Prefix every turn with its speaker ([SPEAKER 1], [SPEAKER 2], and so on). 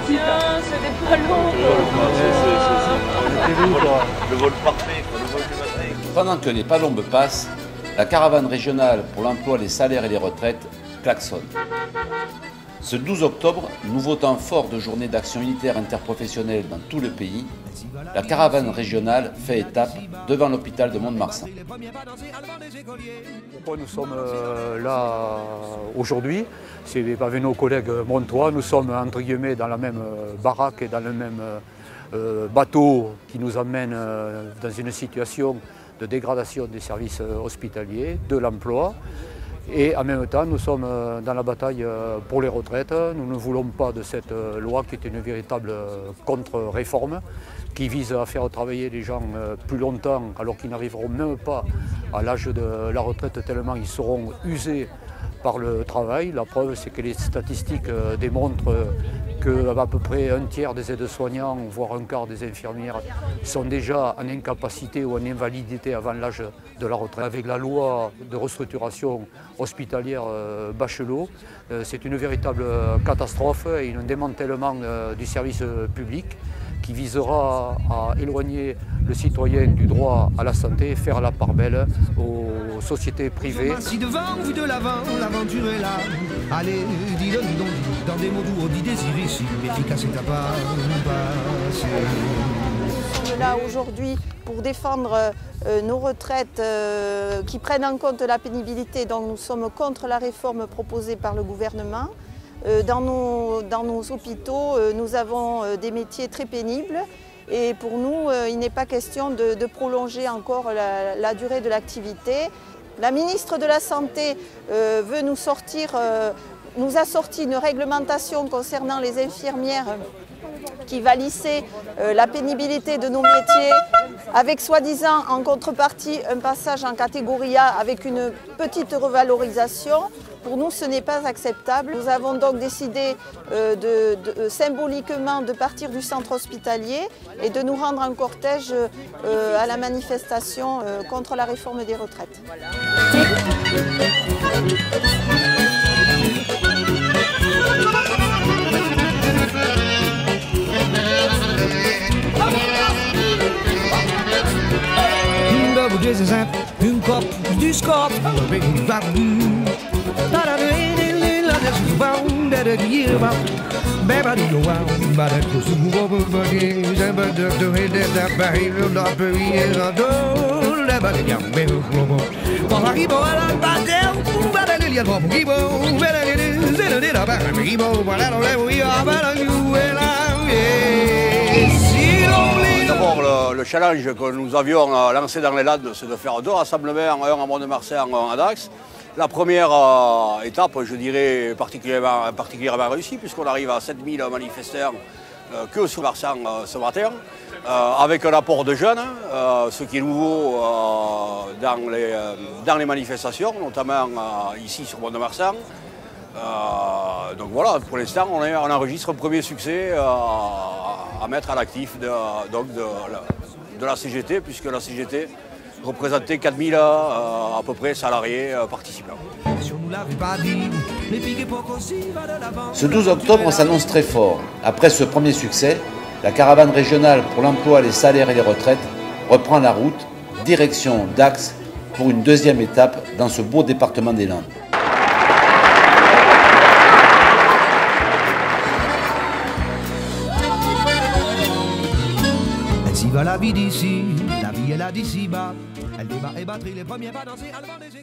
[SPEAKER 1] pratique.
[SPEAKER 2] C'est des ballons.
[SPEAKER 3] Le vol parfait, le vol du matin.
[SPEAKER 4] Pendant que les palombes passent, la caravane régionale pour l'emploi, les salaires et les retraites klaxonne. Ce 12 octobre, nouveau temps fort de journée d'action unitaire interprofessionnelle dans tout le pays, la caravane régionale fait étape devant l'hôpital de Mont-de-Marsan.
[SPEAKER 5] Pourquoi nous sommes là aujourd'hui? C'est avec nos collègues montois, nous sommes entre guillemets dans la même baraque et dans le même bateau qui nous amène dans une situation de dégradation des services hospitaliers, de l'emploi. Et en même temps, nous sommes dans la bataille pour les retraites. Nous ne voulons pas de cette loi qui est une véritable contre-réforme, qui vise à faire travailler les gens plus longtemps alors qu'ils n'arriveront même pas à l'âge de la retraite tellement ils seront usés par le travail. La preuve, c'est que les statistiques démontrent qu'à peu près un tiers des aides-soignants, voire un quart des infirmières, sont déjà en incapacité ou en invalidité avant l'âge de la retraite. Avec la loi de restructuration hospitalière Bachelot, c'est une véritable catastrophe et un démantèlement du service public qui visera à éloigner le citoyen du droit à la santé et faire la part belle aux sociétés privées.
[SPEAKER 6] Si devant vous de l'avant, l'aventure est là. Allez, dis-le, dans des mots doux, dis des irrésistibles, efficace et à pas passer.
[SPEAKER 7] Nous sommes là aujourd'hui pour défendre nos retraites qui prennent en compte la pénibilité. Donc nous sommes contre la réforme proposée par le gouvernement. Dans nos hôpitaux, nous avons des métiers très pénibles et pour nous, il n'est pas question de prolonger encore la durée de l'activité. La ministre de la Santé veut nous a sorti une réglementation concernant les infirmières qui va lisser la pénibilité de nos métiers avec soi-disant en contrepartie un passage en catégorie A avec une petite revalorisation. Pour nous, ce n'est pas acceptable. Nous avons donc décidé symboliquement de partir du centre hospitalier et de nous rendre en cortège à la manifestation contre la réforme des retraites.
[SPEAKER 6] Une cop du scope.
[SPEAKER 3] D'abord, le challenge que nous avions lancé dans les Landes, c'est de faire 2 rassemblements, un à Mont-de-Marsan, un à Dax. La première étape, je dirais, particulièrement réussie, puisqu'on arrive à 7000 manifestants que sur Marsan ce matin, avec un apport de jeunes, ce qui est nouveau dans les manifestations, notamment ici sur Mont-de-Marsan. Donc voilà, pour l'instant, on enregistre un premier succès à mettre à l'actif de la CGT, puisque la CGT représentait 4000 à peu près salariés participants.
[SPEAKER 4] Ce 12 octobre s'annonce très fort. Après ce premier succès, la caravane régionale pour l'emploi, les salaires et les retraites reprend la route, direction Dax, pour une deuxième étape dans ce beau département des Landes.
[SPEAKER 6] Ainsi va la vie d'ici, la vie est là d'ici bas. Elle débat et batterie les premiers pas dansés, allemand des écoles.